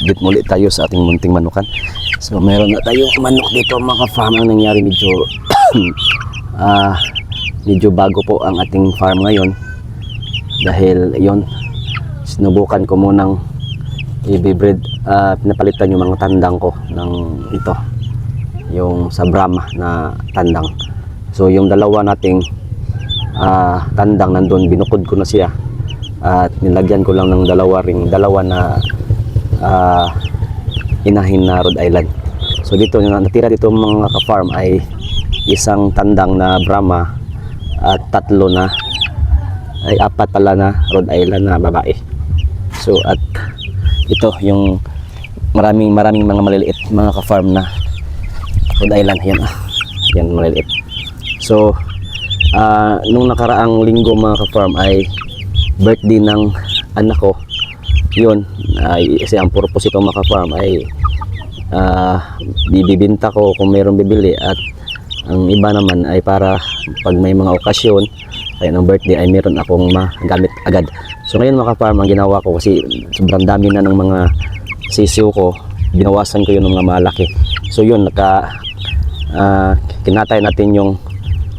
update muli tayo sa ating munting manukan. So meron na tayong manok dito mga farm. Ang nangyari medyo medyo bago po ang ating farm ngayon dahil yon sinubukan ko munang i-breed, pinapalitan yung mga tandang ko ng ito, yung sa Brahma na tandang. So yung dalawa nating tandang nandun, binukod ko na siya at nilagyan ko lang ng dalawa na inahin na Rhode Island. So dito natira dito mga ka-farm ay isang tandang na Brahma at apat pala na Rhode Island na babae. So at ito yung maraming mga maliliit mga ka-farm na Rhode Island. Yan maliliit. So nung nakaraang linggo mga ka-farm ay birthday ng anak ko. Yun ay kasi ang purpose ito mga ka-farm ay bibibinta ko kung mayroong bibili, at ang iba naman ay para pag may mga okasyon ay ng birthday ay meron akong magamit agad. So ngayon mga ka-farm, ang ginawa ko kasi sobrang dami na ng mga sisiw ko, binawasan ko yun ng mga malaki. So yun, kinatay natin yung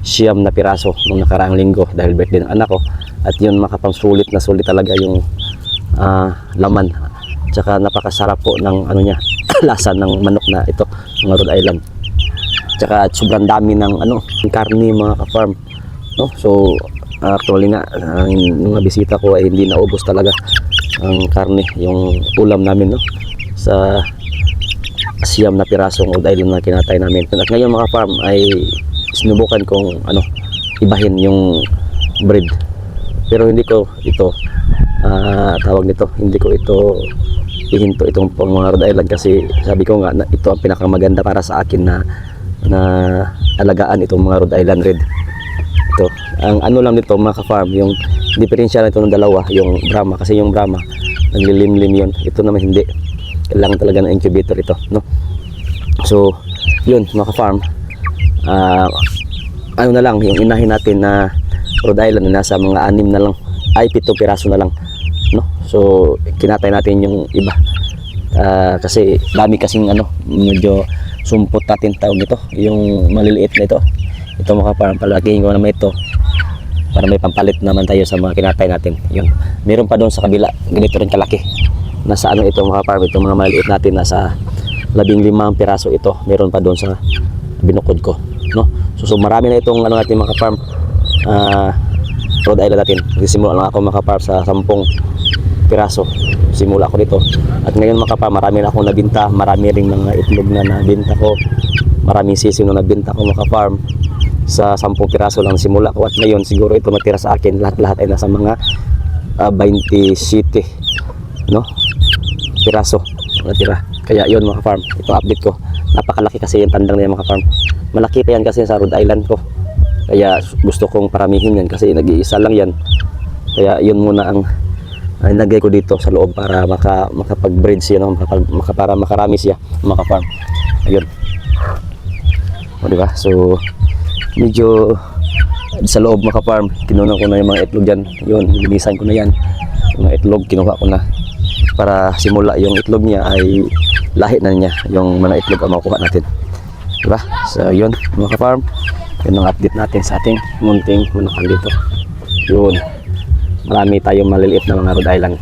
siyam na piraso nung nakaraang linggo dahil birthday ng anak ko. At yun makapang sulit na sulit talaga yung laman. Tsaka napakasarap po ng ano niya lasa ng manok na ito, mga Rhode Island. Tsaka sobrang dami ng karne mga ka-farm, no? So actually nga nung bisita ko ay hindi naubos talaga ang karne, yung ulam namin, no? Sa siyam na pirasong Rhode Island na kinatay namin. At ngayon mga farm ay sinubukan kong ibahin yung breed, pero hindi ko ito hindi ko ito ihinto itong mga Rhode Island kasi sabi ko nga na ito ang pinakamaganda para sa akin na alagaan itong mga Rhode Island Red. Ito ang lang nito mga ka-farm, yung diferensya nito ng dalawa, yung Brahma, kasi yung Brahma naglilimlim yun, ito naman hindi, kailangan talaga ng incubator ito, no? So yun mga ka-farm, na lang yung inahin natin na Rhode Island na nasa mga 6 na lang, ay 7 piraso na lang, no? So kinatay natin yung iba kasi dami kasing medyo sumpot natin tawag ito, yung maliliit na ito mga farm, palakihin ko naman ito para may pampalit naman tayo sa mga kinatay natin. Yun, meron pa doon sa kabila ganito rin kalaki, nasa ito mga farm, ito mga maliliit natin nasa 15 piraso ito, meron pa doon sa binukod ko, no? So marami na itong natin mga farm, Rhode Island natin. Nagsimula lang ako mga farm sa 10 piraso, simula ako dito. At ngayon mga farm, marami na akong nabinta, marami ring mga itlog na nabinta ko, maraming sisiw na nabinta ko mga farm. Sa 10 piraso lang simula ko, at ngayon siguro ito natira sa akin lahat ay nasa mga 27, no, piraso natira. Kaya yun mga farm, ito update ko. Napakalaki kasi yung tandang niya mga farm, malaki pa yan kasi sa Rhode Island ko, kaya gusto kong paramihin yan kasi nag-iisa lang yan. Kaya yun muna ang nilagay ko dito sa loob para makapag-breed siya, no? Para makarami siya mga farm. Ayun, o diba? So medyo sa loob mga farm, kinuha ko na yung mga itlog dyan. Yun, linisan ko na yan, yung mga itlog kinuha ko na para simula yung itlog niya ay lahi na niya yung mga itlog ang makukuha natin, diba? So yun mga farm, yun ang update natin sa ating munting manukan dito. Yun, marami tayong maliliit na mga Rhode Island.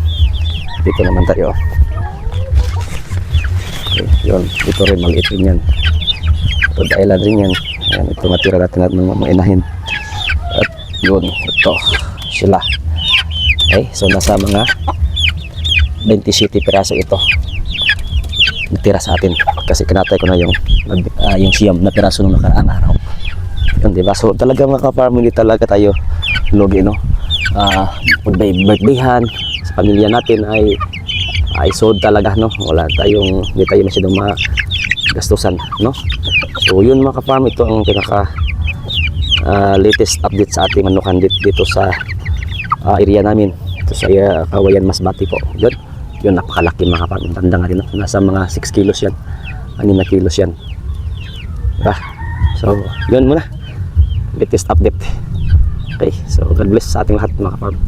Dito naman tayo, okay, yun, dito rin maliit rin yan, Rhode Island rin yan. Ayan, ito matira natin at mga inahin. At yun, ito sila. Okay, so nasa mga 27 piraso ito natira sa atin kasi kinatay ko na yung siyam na piraso nung nakaraang araw. Yun, diba? So talaga mga ka-farm, hindi talaga tayo logi, no? Birthdayhan sa pamilya natin ay sold talaga, no? Hindi tayo masyadong magastusan, no? So yun mga ka-farm, ito ang pinaka latest update sa ating manukan dito sa area namin, ito sa Kawayan Masbate po. Yun, napakalaki mga ka-farm, tanda nga rin, no? Nasa mga 6 kilos yan, 6 na kilos yan, diba? So yun muna, latest update. Okay, so God bless sa ating lahat mga ka-farm.